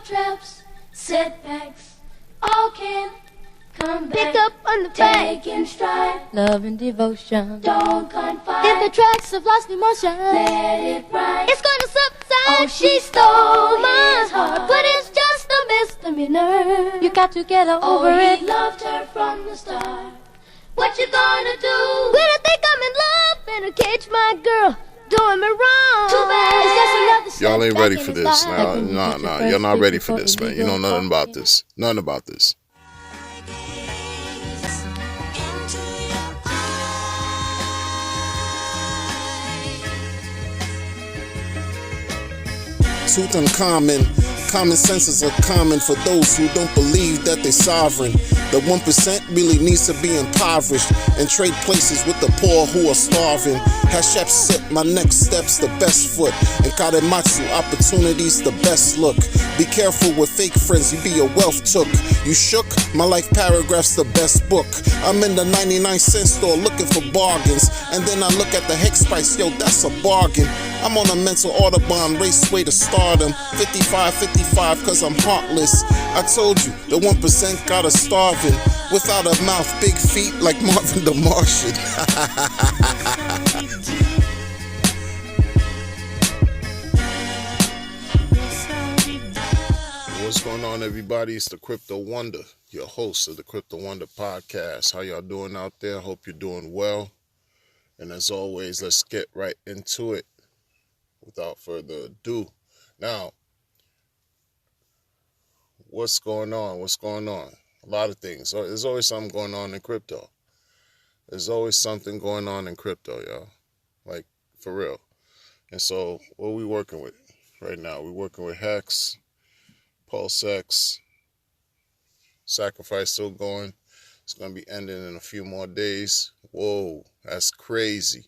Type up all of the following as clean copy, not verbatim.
traps, setbacks, all can come back. Pick up on the fight, take in stride, love and devotion. don't confide, In the tracks of lost emotion, let it ride. it's gonna subside. Oh, she stole my his heart, heart. but it's just a misdemeanor. You got to get over Oh, it. he loved her from the start. What you gonna do? When I think I'm in love in a cage, my girl doing me wrong. Too bad. It's just another step Y'all ain't back ready in for his this. life. Nah. You're not ready for this, man. You know nothing about this. Nothing about this. Truth uncommon. Common sense is uncommon for those who don't believe that they're sovereign. The 1% really needs to be impoverished and trade places with the poor who are starving. Hashep set my next steps the best foot, and Karematsu opportunities the best look. Be careful with fake friends, you be your wealth took. You shook? My life paragraph's the best book. I'm in the 99-cent store looking for bargains, and then I look at the hex price, yo, that's a bargain. I'm on a mental Audubon raceway to stardom. 55, cause I'm heartless. I told you, the 1% got us starving. Without a mouth, big feet like Marvin the Martian. What's going on, everybody? It's the Crypto Wonder, your host of the Crypto Wonder podcast. How y'all doing out there? Hope you're doing well. And as always, let's get right into it without further ado. Now, what's going on? A lot of things. So there's always something going on in crypto. There's always something going on in crypto, y'all. Like, for real. And so, what are we working with right now? We're working with Hex, PulseX, Sacrifice still going. It's going to be ending in a few more days. Whoa, that's crazy.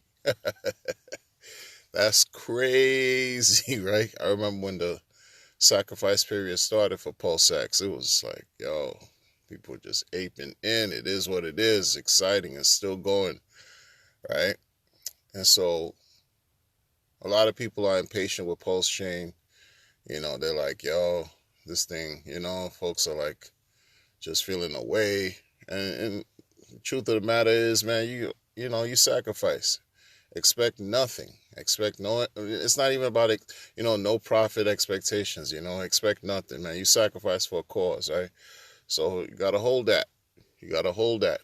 That's crazy, right? I remember when the sacrifice period started for PulseX. It was like, yo, people just aping in. It is what it is. Exciting. It's still going, right? And so a lot of people are impatient with PulseChain. You know, they're like, yo, this thing, you know, folks are like just feeling away. And the truth of the matter is, man, you sacrifice. Expect nothing. Expect no, it's not even about, no profit expectations, expect nothing, man. You sacrifice for a cause, right? So you got to hold that. You got to hold that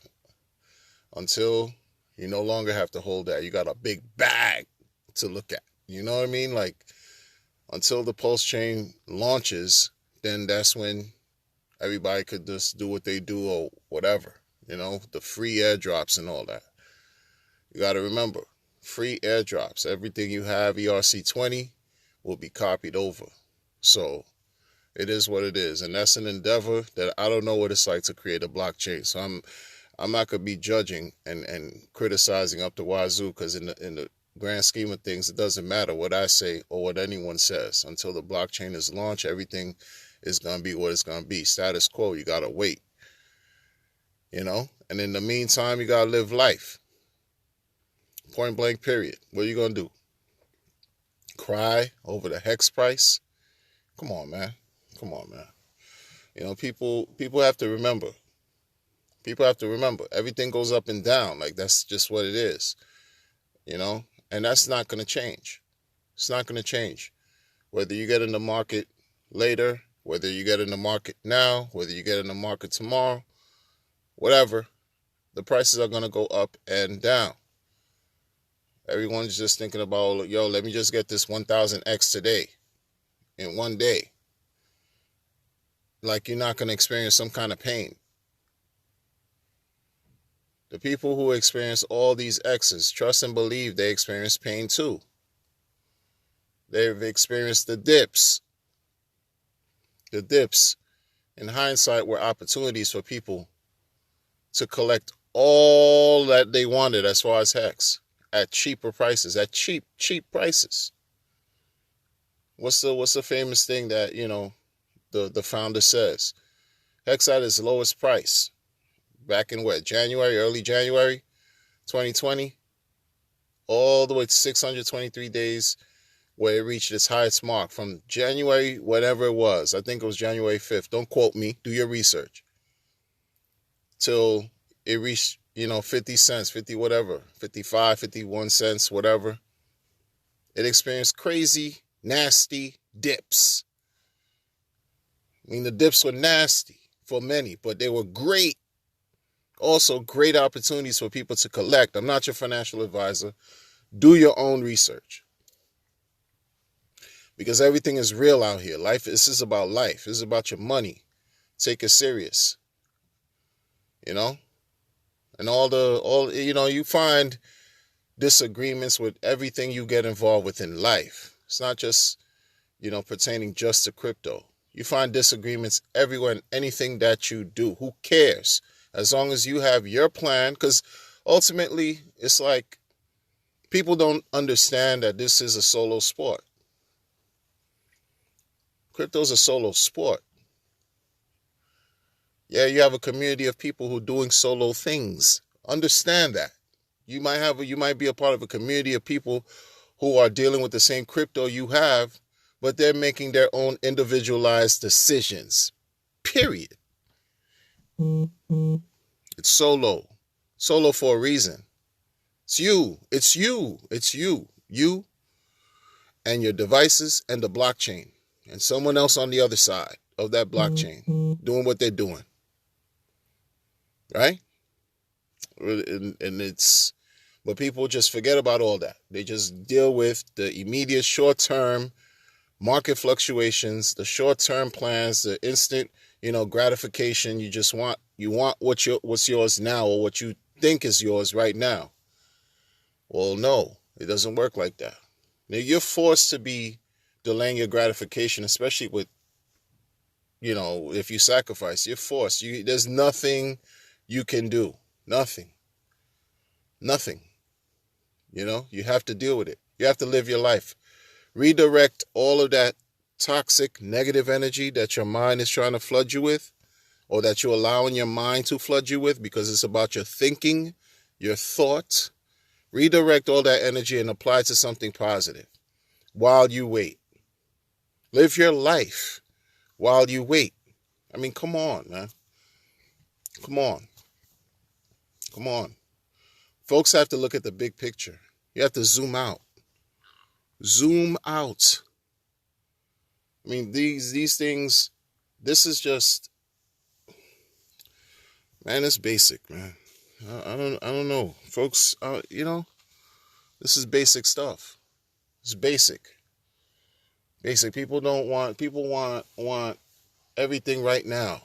until you no longer have to hold that. You got a big bag to look at. You know what I mean? Like, until the PulseChain launches, then that's when everybody could just do what they do or whatever, the free airdrops and all that. You got to remember, free airdrops. Everything you have ERC20 will be copied over. So it is what it is. And that's an endeavor that I don't know what it's like to create a blockchain. So I'm not going to be judging and criticizing up the wazoo, because in the grand scheme of things, it doesn't matter what I say or what anyone says. Until the blockchain is launched, everything is going to be what it's going to be. Status quo, you got to wait. And in the meantime, you got to live life. Point blank, period. What are you going to do? Cry over the hex price? Come on, man. People have to remember. Everything goes up and down. Like, that's just what it is. And that's not going to change. It's not going to change. Whether you get in the market later, whether you get in the market now, whether you get in the market tomorrow, whatever, the prices are going to go up and down. Everyone's just thinking about, yo, let me just get this 1000X today, in one day. Like, you're not going to experience some kind of pain. The people who experience all these X's, trust and believe they experience pain too. They've experienced the dips. The dips, in hindsight, were opportunities for people to collect all that they wanted as far as Hex. At cheaper prices, at cheap prices. What's the famous thing that, the founder says? Hex at its lowest price, back in early January 2020, all the way to 623 days where it reached its highest mark from January, whatever it was. I think it was January 5th. Don't quote me. Do your research. Till it reached, 50 cents, 50 whatever, 55, 51 cents, whatever. It experienced crazy, nasty dips. I mean, the dips were nasty for many, but they were great. Also, great opportunities for people to collect. I'm not your financial advisor. Do your own research. Because everything is real out here. This is about life. This is about your money. Take it serious. And you find disagreements with everything you get involved with in life. It's not just, pertaining just to crypto. You find disagreements everywhere in anything that you do. Who cares? As long as you have your plan, because ultimately it's like people don't understand that this is a solo sport. Crypto is a solo sport. Yeah, you have a community of people who are doing solo things. Understand that. You might be a part of a community of people who are dealing with the same crypto you have, but they're making their own individualized decisions. Period. It's solo. Solo for a reason. It's you. It's you. It's you. You and your devices and the blockchain. And someone else on the other side of that blockchain doing what they're doing. Right? But people just forget about all that. They just deal with the immediate short-term market fluctuations, the short-term plans, the instant, gratification. You want what's yours now, or what you think is yours right now. Well, no, it doesn't work like that. Now, you're forced to be delaying your gratification, especially with, if you sacrifice, you're forced. There's nothing you can do. Nothing. You have to deal with it. You have to live your life. Redirect all of that toxic, negative energy that your mind is trying to flood you with, or that you're allowing your mind to flood you with, because it's about your thinking, your thoughts. Redirect all that energy and apply it to something positive while you wait. Live your life while you wait. I mean, come on, man. Come on. Folks have to look at the big picture. You have to zoom out. Zoom out. I mean, these things, this is just, man, it's basic, man. I don't know. Folks, this is basic stuff. It's basic. People want everything right now.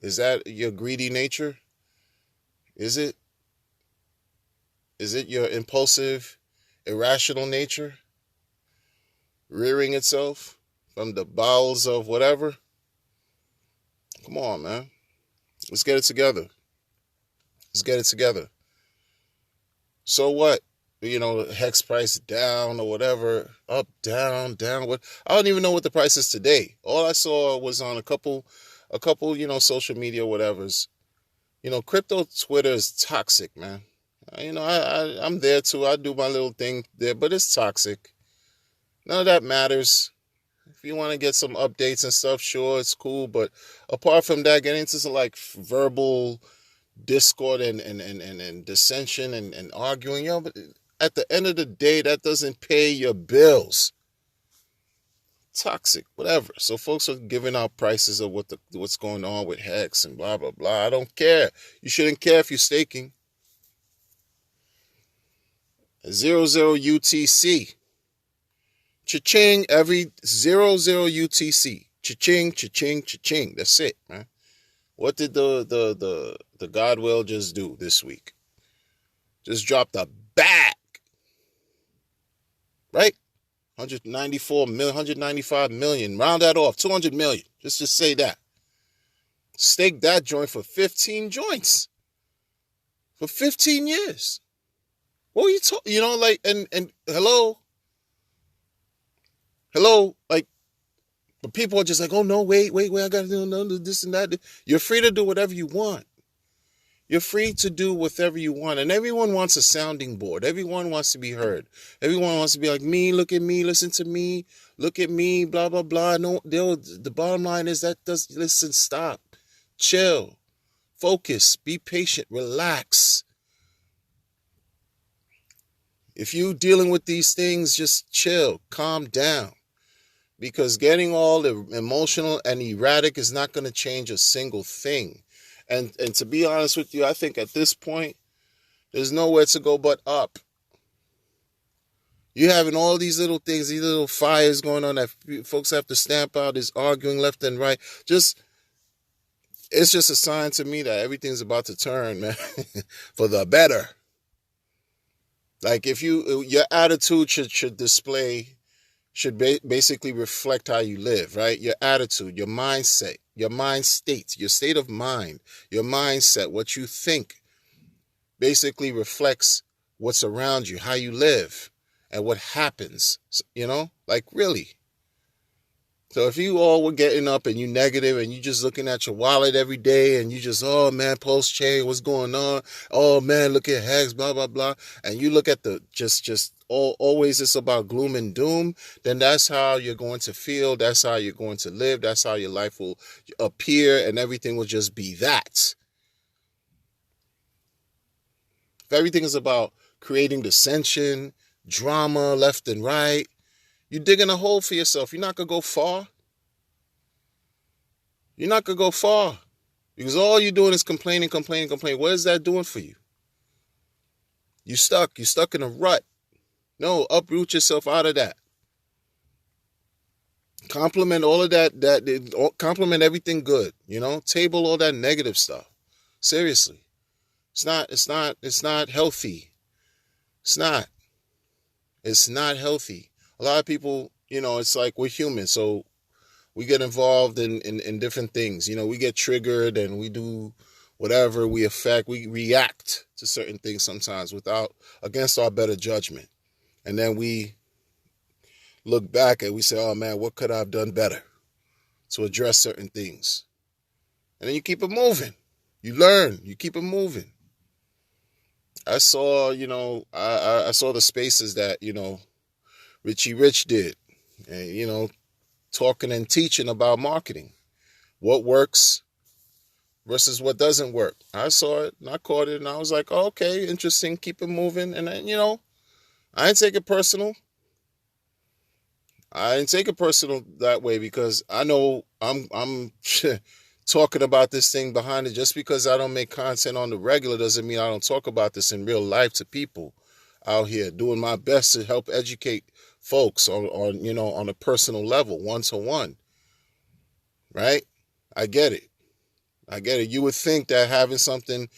Is that your greedy nature? Is it your impulsive, irrational nature rearing itself from the bowels of whatever? Come on, man. Let's get it together. So what? Hex price down or whatever, up, down. What? I don't even know what the price is today. All I saw was on a couple, social media whatevers. Crypto Twitter is toxic, man. I'm there too. I do my little thing there, but it's toxic. None of that matters. If you want to get some updates and stuff, sure, it's cool. But apart from that, getting into some verbal discord and dissension and arguing, but at the end of the day, that doesn't pay your bills. Toxic, whatever. So folks are giving out prices of what's going on with Hex and blah, blah, blah. I don't care. You shouldn't care if you're staking. 00 UTC. Cha-ching, every 00 UTC. Cha-ching, cha-ching, cha-ching. That's it, man. What did the Godwill just do this week? Just dropped a bag. Right? 194 million, 195 million. Round that off. 200 million. Just to say that. Stake that joint for 15 joints. For 15 years. What were you talking? And hello, but people are just like, oh no, wait, I gotta do this and that. You're free to do whatever you want. You're free to do whatever you want. And everyone wants a sounding board. Everyone wants to be heard. Everyone wants to be like, me, look at me, listen to me, look at me, blah, blah, blah. No, the bottom line is listen, stop, chill, focus, be patient, relax. If you dealing with these things, just chill, calm down. Because getting all emotional and erratic is not going to change a single thing. And to be honest with you, I think at this point, there's nowhere to go but up. You're having all these little things, these little fires going on that folks have to stamp out, is arguing left and right. It's just a sign to me that everything's about to turn, man, for the better. Like if your attitude should display, should basically reflect how you live, right? Your attitude, your mindset, your mind state, your state of mind, your mindset, what you think basically reflects what's around you, how you live and what happens, like really. So if you all were getting up and you negative and you just looking at your wallet every day and you just, oh man, PulseChain, what's going on? Oh man, look at Hex, blah, blah, blah. And you look at the always it's about gloom and doom, then that's how you're going to feel. That's how you're going to live. That's how your life will appear and everything will just be that. If everything is about creating dissension, drama left and right, you're digging a hole for yourself. You're not going to go far. You're not going to go far. Because all you're doing is complaining. What is that doing for you? You're stuck. You're stuck in a rut. No, uproot yourself out of that. Compliment all of that. Compliment everything good. Table all that negative stuff. Seriously. It's not healthy. It's not healthy. A lot of people, it's like we're human, so we get involved in different things. We get triggered and we do whatever, we react to certain things sometimes against our better judgment. And then we look back and we say, oh man, what could I have done better to address certain things? And then you keep it moving. You learn, you keep it moving. I saw, I saw the spaces that, Richie Rich did, and, talking and teaching about marketing, what works versus what doesn't work. I saw it and I caught it and I was like, oh, okay, interesting, keep it moving. And then, I didn't take it personal. I didn't take it personal that way because I know I'm talking about this thing behind it. Just because I don't make content on the regular doesn't mean I don't talk about this in real life to people out here, doing my best to help educate folks on a personal level, one-to-one. Right? I get it. You would think that having something,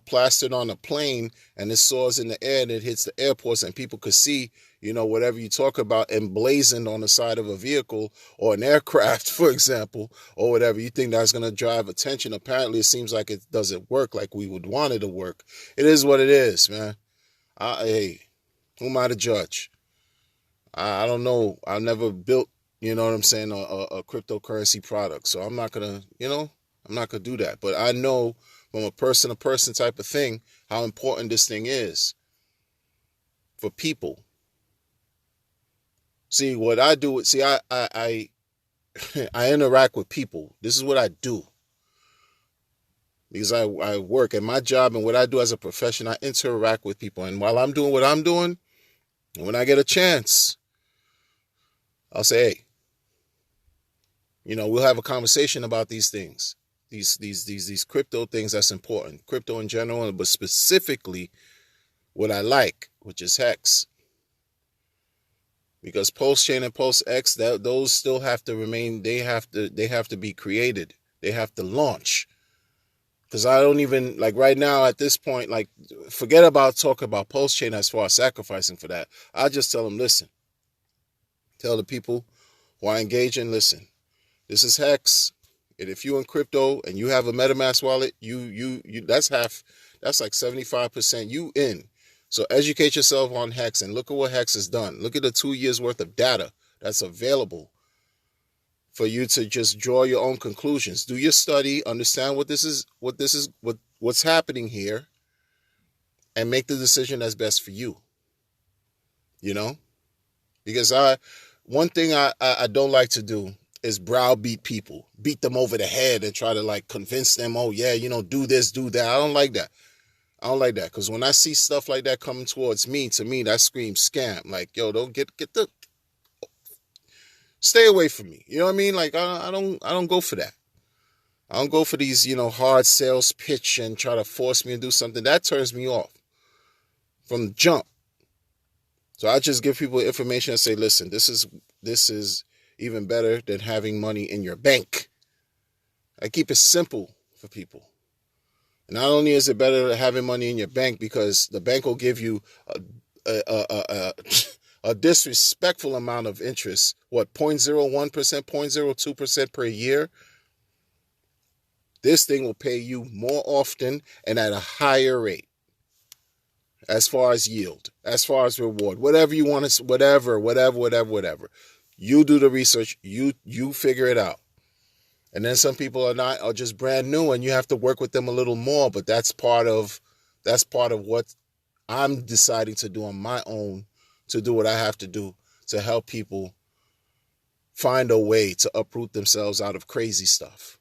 plastered on a plane and it soars in the air and it hits the airports and people could see, whatever you talk about emblazoned on the side of a vehicle or an aircraft, for example, or whatever, you think that's going to drive attention. Apparently, it seems like it doesn't work like we would want it to work. It is what it is, man. Hey, who am I to judge? I don't know. I never built, a cryptocurrency product. So I'm not going to, I'm not going to do that. But I know from a person-to-person type of thing how important this thing is for people. See, what I do, I interact with people. This is what I do. Because I work at my job and what I do as a profession, I interact with people. And while I'm doing what I'm doing, when I get a chance, I'll say, hey, we'll have a conversation about these things. These crypto things that's important. Crypto in general, but specifically what I like, which is Hex. Because PulseChain and PulseX, those still have to remain, they have to be created. They have to launch. Because I don't even, like right now at this point, like forget about talking about PulseChain as far as sacrificing for that. I just tell them, listen. Tell the people who are engaging, listen, this is Hex. And if you're in crypto and you have a MetaMask wallet, that's like 75% you in. So educate yourself on Hex and look at what Hex has done. Look at the 2 years worth of data that's available for you to just draw your own conclusions. Do your study, understand what's happening here, and make the decision that's best for you. You know? Because one thing I don't like to do is browbeat people, beat them over the head and try to like convince them, oh yeah, do this, do that. I don't like that. I don't like that, because when I see stuff like that coming towards me, to me that screams scam. Like, yo, don't get the stay away from me. You know what I mean? Like, I don't go for that. I don't go for these, hard sales pitch and try to force me to do something. That turns me off from the jump. So I just give people information and say, listen, this is even better than having money in your bank. I keep it simple for people. And not only is it better than having money in your bank, because the bank will give you a disrespectful amount of interest, 0.01%, 0.02% per year. This thing will pay you more often and at a higher rate, as far as yield, as far as reward, whatever you want to, whatever. You do the research, you figure it out. And then some people are just brand new, and you have to work with them a little more, but that's part of what I'm deciding to do on my own, to do what I have to do to help people find a way to uproot themselves out of crazy stuff.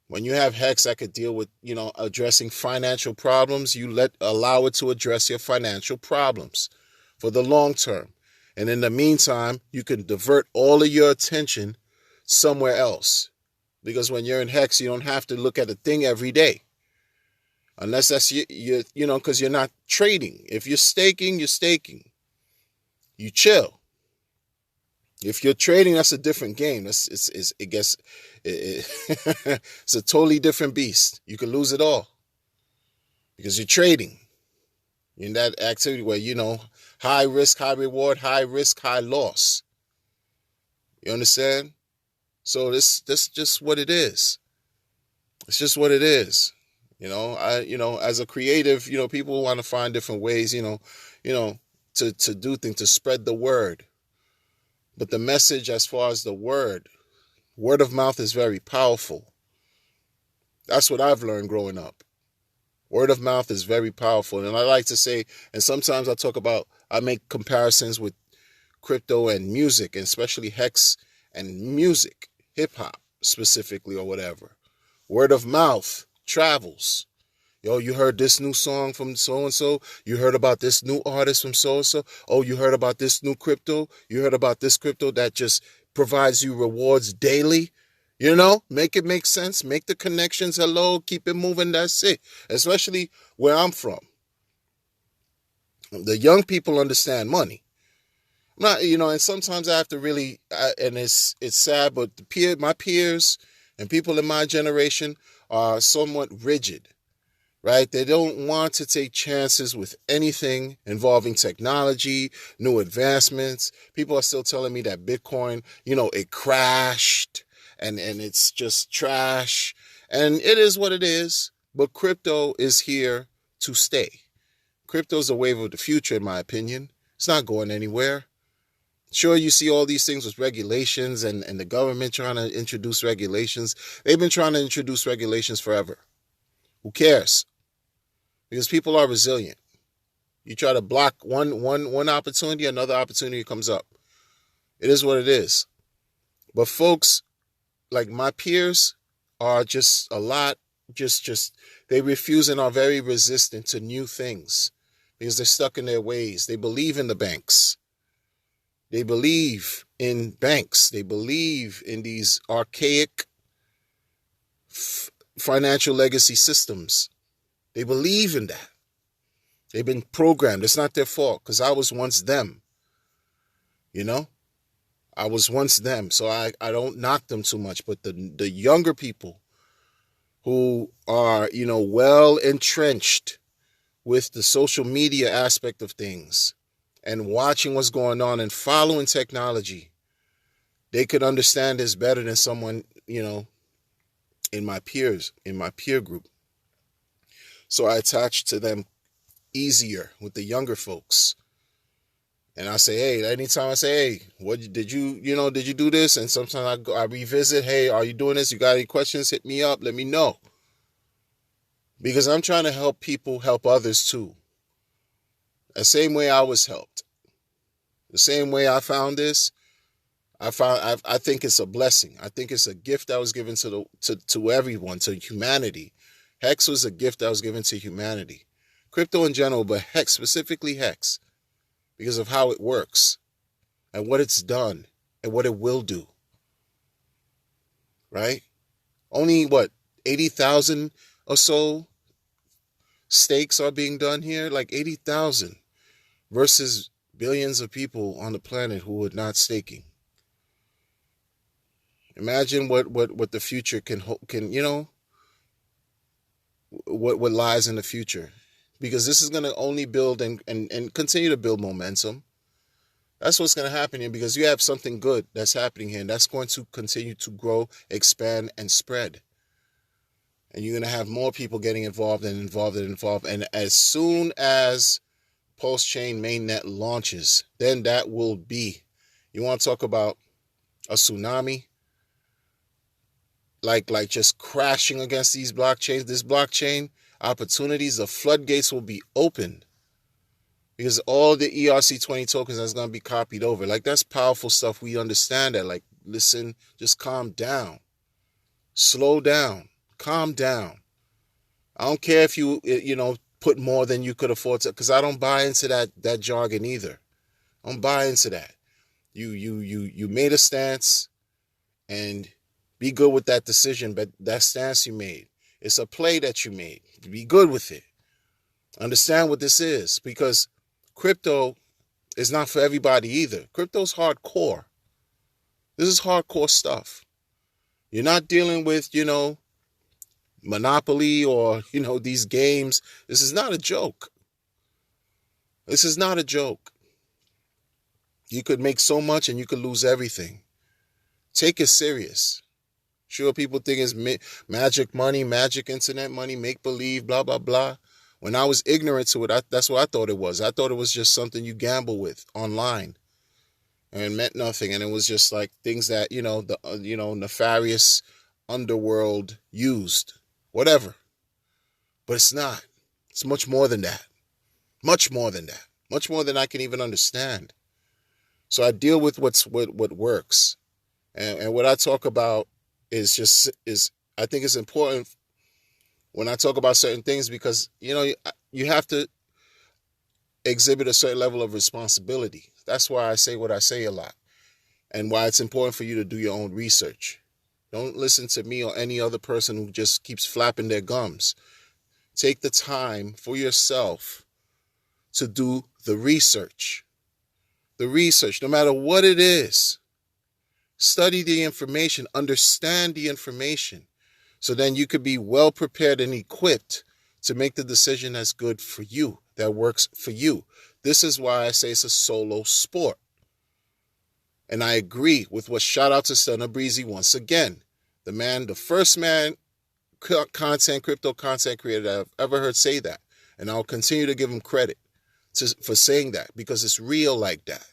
When you have Hex that could deal with, addressing financial problems, you allow it to address your financial problems for the long term. And in the meantime, you can divert all of your attention somewhere else. Because when you're in Hex, you don't have to look at a thing every day. Unless that's, because you're not trading. If you're staking, you're staking. You chill. If you're trading, that's a different game. It's a totally different beast. You can lose it all because you're trading. You're in that activity where, high risk, high reward, high risk, high loss. You understand? So this just what it is. It's just what it is. As a creative, people want to find different ways, to do things, to spread the word. But the message, as far as the word of mouth is very powerful. That's what I've learned growing up. Word of mouth is very powerful. And I like to say, and sometimes I make comparisons with crypto and music, and especially Hex and music, hip hop specifically, or whatever. Word of mouth travels. Yo, you heard this new song from so-and-so. You heard about this new artist from so-and-so. Oh, you heard about this new crypto. You heard about this crypto that just provides you rewards daily. Make it make sense. Make the connections. Hello, keep it moving. That's it. Especially where I'm from. The young people understand money. And sometimes I have to really, and it's sad, but my peers and people in my generation are somewhat rigid. Right? They don't want to take chances with anything involving technology, new advancements. People are still telling me that Bitcoin, it crashed and it's just trash. And it is what it is. But crypto is here to stay. Crypto is a wave of the future, in my opinion. It's not going anywhere. Sure, you see all these things with regulations and the government trying to introduce regulations. They've been trying to introduce regulations forever. Who cares? Because people are resilient. You try to block one opportunity, another opportunity comes up. It is what it is. But folks, like my peers, are just a lot, they refuse and are very resistant to new things because they're stuck in their ways. They believe in the banks. They believe in banks. They believe in these archaic financial legacy systems. They believe in that. They've been programmed. It's not their fault, because I was once them. I was once them. So I don't knock them too much. But the younger people who are, well entrenched with the social media aspect of things and watching what's going on and following technology, they could understand this better than someone, in my peer group. So I attach to them easier with the younger folks. And I say, hey, anytime I say, hey, did you do this? And sometimes I revisit, hey, are you doing this? You got any questions? Hit me up. Let me know. Because I'm trying to help people help others too. The same way I was helped. The same way I found this, I think it's a blessing. I think it's a gift that was given to everyone, to humanity. Hex was a gift that was given to humanity. Crypto in general, but Hex, specifically Hex, because of how it works and what it's done and what it will do. Right? Only 80,000 or so stakes are being done here, like 80,000 versus billions of people on the planet who are not staking. Imagine what the future can what lies in the future, because this is going to only build and continue to build momentum. That's what's going to happen here, because you have something good that's happening here, and that's going to continue to grow, expand, and spread. And you're going to have more people getting involved. And as soon as PulseChain mainnet launches, then that will be, you want to talk about a tsunami, like just crashing against these blockchains, this blockchain opportunities, the floodgates will be opened, because all the ERC20 tokens that's going to be copied over. Like, that's powerful stuff. We understand that. Like, listen, just calm down, slow down, calm down. I don't care if you put more than you could afford to, because I don't buy into that jargon either. I don't buy into that. You made a stance, and be good with that decision, but that stance you made, it's a play that you made. Be good with it. Understand what this is, because crypto is not for everybody either. Crypto's hardcore. This is hardcore stuff. You're not dealing with, Monopoly or, these games. This is not a joke. This is not a joke. You could make so much and you could lose everything. Take it serious. Sure, people think it's magic money, magic internet money, make-believe, blah, blah, blah. When I was ignorant to it, that's what I thought it was. I thought it was just something you gamble with online, and it meant nothing. And it was just like things that, the nefarious underworld used, whatever. But it's not. It's much more than that. Much more than that. Much more than I can even understand. So I deal with what works. And what I talk about is I think it's important when I talk about certain things, because, you have to exhibit a certain level of responsibility. That's why I say what I say a lot, and why it's important for you to do your own research. Don't listen to me or any other person who just keeps flapping their gums. Take the time for yourself to do the research. The research, no matter what it is. Study the information, understand the information, so then you could be well prepared and equipped to make the decision that's good for you, that works for you. This is why I say it's a solo sport. And I agree with what, shout out to Stunner Breezy once again. The first crypto content creator that I've ever heard say that. And I'll continue to give him credit for saying that, because it's real like that.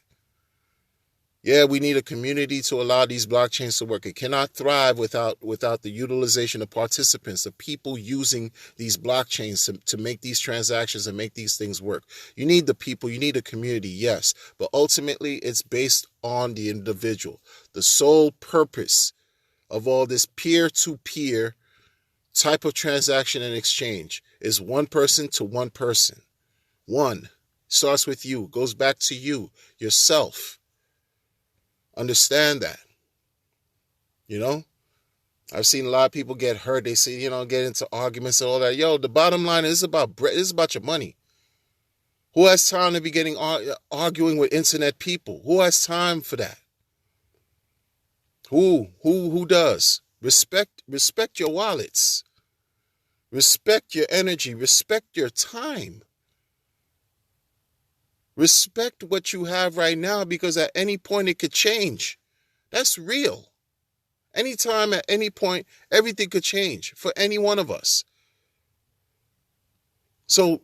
Yeah, we need a community to allow these blockchains to work. It cannot thrive without the utilization of participants, the people using these blockchains to make these transactions and make these things work. You need the people, you need a community, yes, but ultimately it's based on the individual. The sole purpose of all this peer-to-peer type of transaction and exchange is one person to one person. One starts with you, goes back to you, yourself. Understand that. I've seen a lot of people get hurt. They say, get into arguments and all that. Yo, the bottom line is about bread. It's about your money. Who has time to be arguing with internet people? Who has time for that? Who does? Respect your wallets. Respect your energy. Respect your time. Respect what you have right now, because at any point it could change. That's real. Anytime, at any point, everything could change for any one of us. So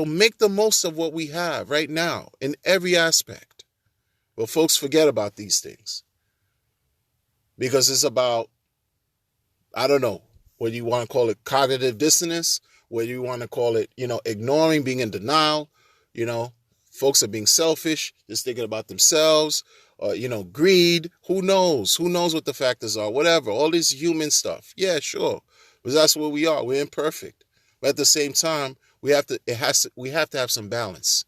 make the most of what we have right now in every aspect. But folks forget about these things because it's about, I don't know, whether you want to call it cognitive dissonance, whether you want to call it, ignoring, being in denial, folks are being selfish, just thinking about themselves, greed. Who knows? Who knows what the factors are? Whatever. All this human stuff. Yeah, sure. Because that's what we are. We're imperfect. But at the same time, we have to have some balance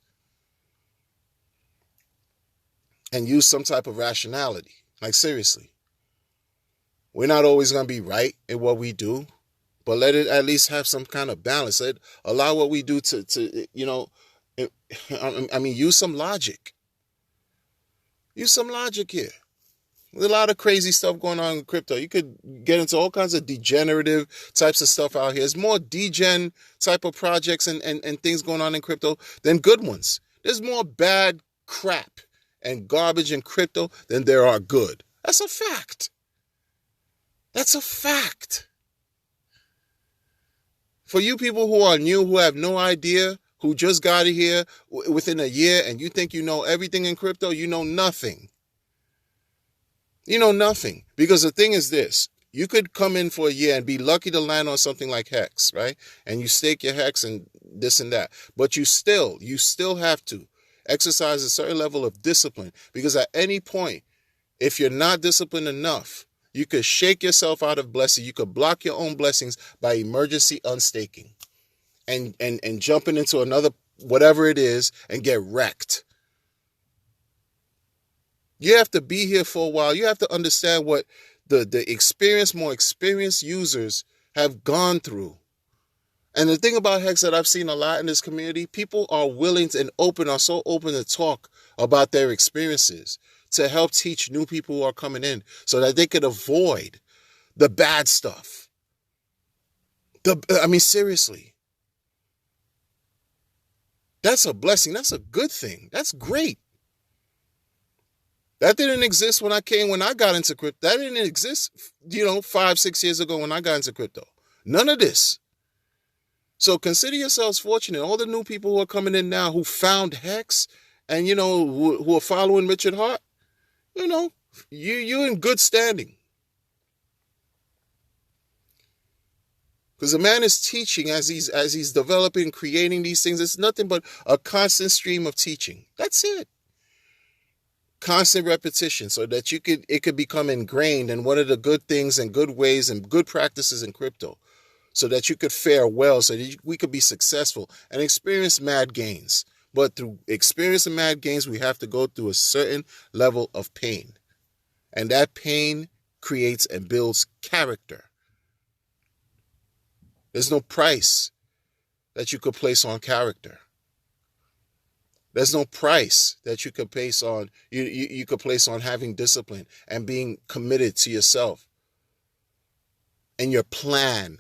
and use some type of rationality. Like, seriously. We're not always going to be right in what we do, but let it at least have some kind of balance. Allow what we do to use some logic. Use some logic here. There's a lot of crazy stuff going on in crypto. You could get into all kinds of degenerative types of stuff out here. There's more degen type of projects and things going on in crypto than good ones. There's more bad crap and garbage in crypto than there are good. That's a fact. That's a fact. For you people who are new, who have no idea, who just got here within a year, and you think you know everything in crypto, you know nothing. You know nothing. Because the thing is this, you could come in for a year and be lucky to land on something like Hex, right? And you stake your Hex and this and that. But you still have to exercise a certain level of discipline. Because at any point, if you're not disciplined enough, you could shake yourself out of blessing. You could block your own blessings by emergency unstaking and jumping into another, whatever it is, and get wrecked. You have to be here for a while. You have to understand what the more experienced users have gone through. And the thing about Hex that I've seen a lot in this community, people are willing to, and are so open to talk about their experiences, to help teach new people who are coming in so that they could avoid the bad stuff. Seriously. That's a blessing. That's a good thing. That's great. That didn't exist when I got into crypto. That didn't exist, 5-6 years ago when I got into crypto. None of this. So consider yourselves fortunate. All the new people who are coming in now who found Hex and, who are following Richard Hart, you're in good standing. Because the man is teaching as he's developing, creating these things. It's nothing but a constant stream of teaching. That's it. Constant repetition so that it could become ingrained in one of the good things and good ways and good practices in crypto so that you could fare well, so that we could be successful and experience mad gains. But through experiencing mad gains, we have to go through a certain level of pain. And that pain creates and builds character. There's no price that you could place on character. There's no price that you could place on you could place on having discipline and being committed to yourself and your plan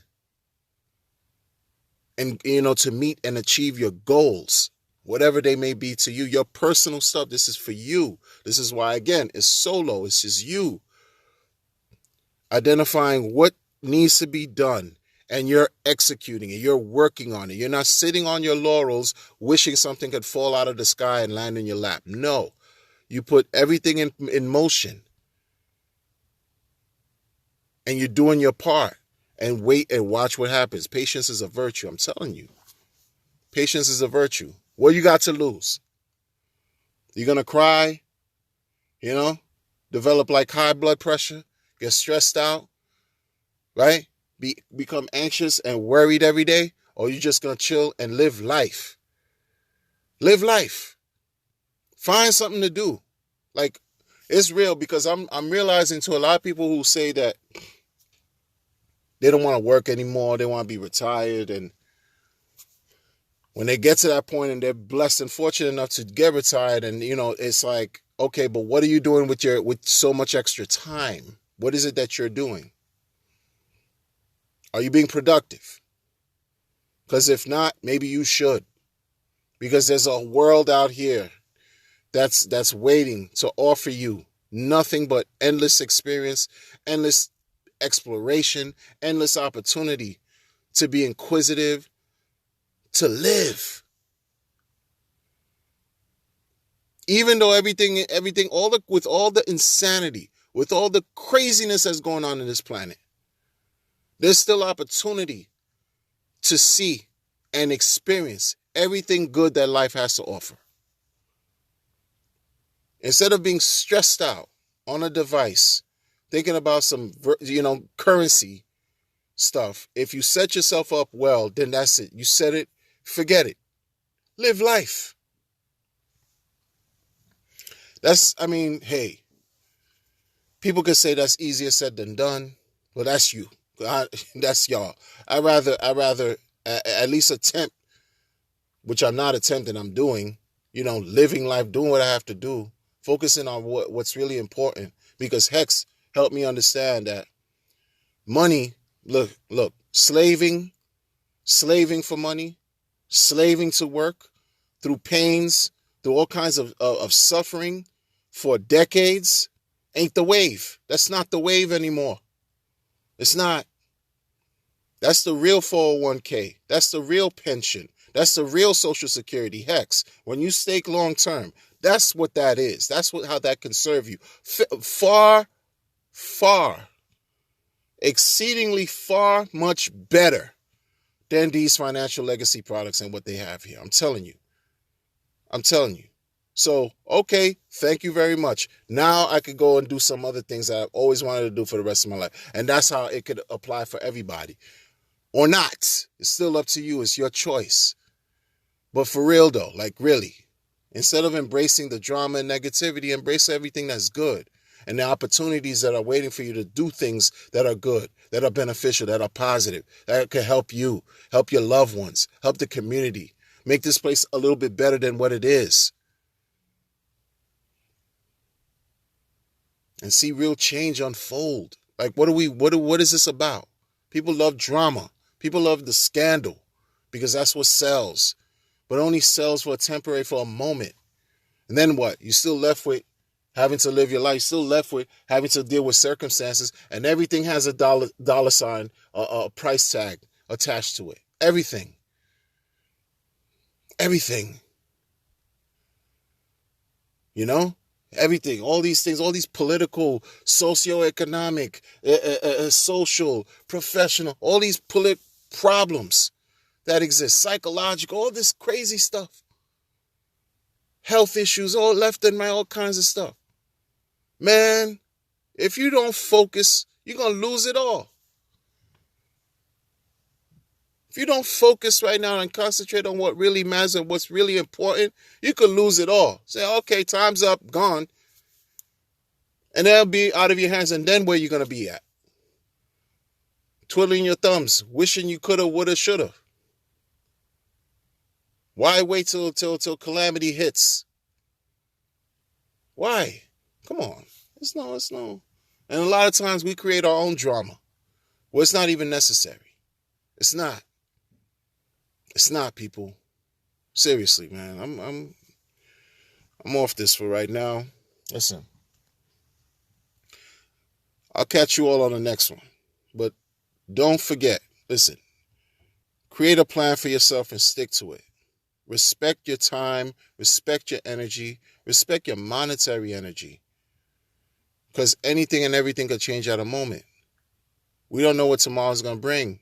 and to meet and achieve your goals, whatever they may be to you, your personal stuff. This is for you. This is why, again, it's solo. It's just you identifying what needs to be done. And you're executing it. You're working on it. You're not sitting on your laurels wishing something could fall out of the sky and land in your lap. No. You put everything in motion. And you're doing your part. And wait and watch what happens. Patience is a virtue. I'm telling you. Patience is a virtue. What you got to lose? You're going to cry? Develop like high blood pressure? Get stressed out? Right? Become anxious and worried every day, or you just gonna chill and live life? Live life. Find something to do. Like, it's real, because I'm realizing to a lot of people who say that they don't want to work anymore, they want to be retired, and when they get to that point and they're blessed and fortunate enough to get retired, and it's like, okay, but what are you doing with so much extra time? What is it that you're doing? Are you being productive? Because if not, maybe you should. Because there's a world out here that's waiting to offer you nothing but endless experience, endless exploration, endless opportunity to be inquisitive, to live. Even though everything, with all the insanity, with all the craziness that's going on in this planet, there's still opportunity to see and experience everything good that life has to offer. Instead of being stressed out on a device, thinking about some, currency stuff, if you set yourself up well, then that's it. You set it, forget it. Live life. Hey, people could say that's easier said than done. Well, that's you. That's y'all. I'd rather at least attempt, which I'm not attempting, I'm doing, living life, doing what I have to do, focusing on what's really important. Because Hex helped me understand that money, look, slaving for money, slaving to work, through pains, through all kinds of suffering for decades, ain't the wave. That's not the wave anymore. It's not. That's the real 401k. That's the real pension. That's the real Social Security. Hex, when you stake long term, that's what that is. That's how that can serve you. Far, exceedingly far, much better than these financial legacy products and what they have here. I'm telling you. So, okay, thank you very much. Now I could go and do some other things that I've always wanted to do for the rest of my life. And that's how it could apply for everybody. Or not. It's still up to you. It's your choice. But for real though, like really, instead of embracing the drama and negativity, embrace everything that's good and the opportunities that are waiting for you to do things that are good, that are beneficial, that are positive, that can help you, help your loved ones, help the community, make this place a little bit better than what it is. And see real change unfold. Like what is this about? People love drama. People love the scandal because that's what sells. But only sells for a moment. And then what? You're still left with having to live your life. You're still left with having to deal with circumstances. And everything has a dollar sign, a price tag attached to it. Everything. Everything, all these things, all these political, socioeconomic, social, professional, all these problems that exist, psychological, all this crazy stuff, health issues, all left and right, all kinds of stuff. Man, if you don't focus, you're going to lose it all. If you don't focus right now and concentrate on what really matters and what's really important, you could lose it all. Say, okay, time's up, gone. And that'll be out of your hands. And then where you going to be at? Twiddling your thumbs, wishing you coulda, woulda, shoulda. Why wait till calamity hits? Why? Come on. It's no. And a lot of times we create our own drama. Well, it's not even necessary. It's not. It's not, people. Seriously, man. I'm off this for right now. Listen. I'll catch you all on the next one. But don't forget, listen. Create a plan for yourself and stick to it. Respect your time, respect your energy, respect your monetary energy. Because anything and everything could change at a moment. We don't know what tomorrow's going to bring.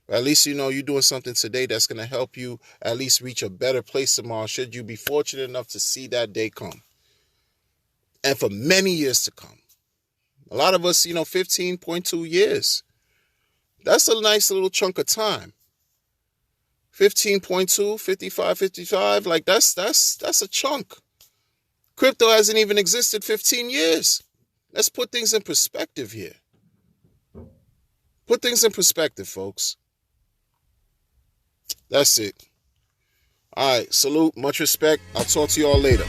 At least you're doing something today that's going to help you at least reach a better place tomorrow should you be fortunate enough to see that day come. And for many years to come. A lot of us, 15.2 years. That's a nice little chunk of time. 15.2, 55, like that's a chunk. Crypto hasn't even existed 15 years. Let's put things in perspective here. Put things in perspective, folks. That's it. All right, salute, much respect. I'll talk to you all later.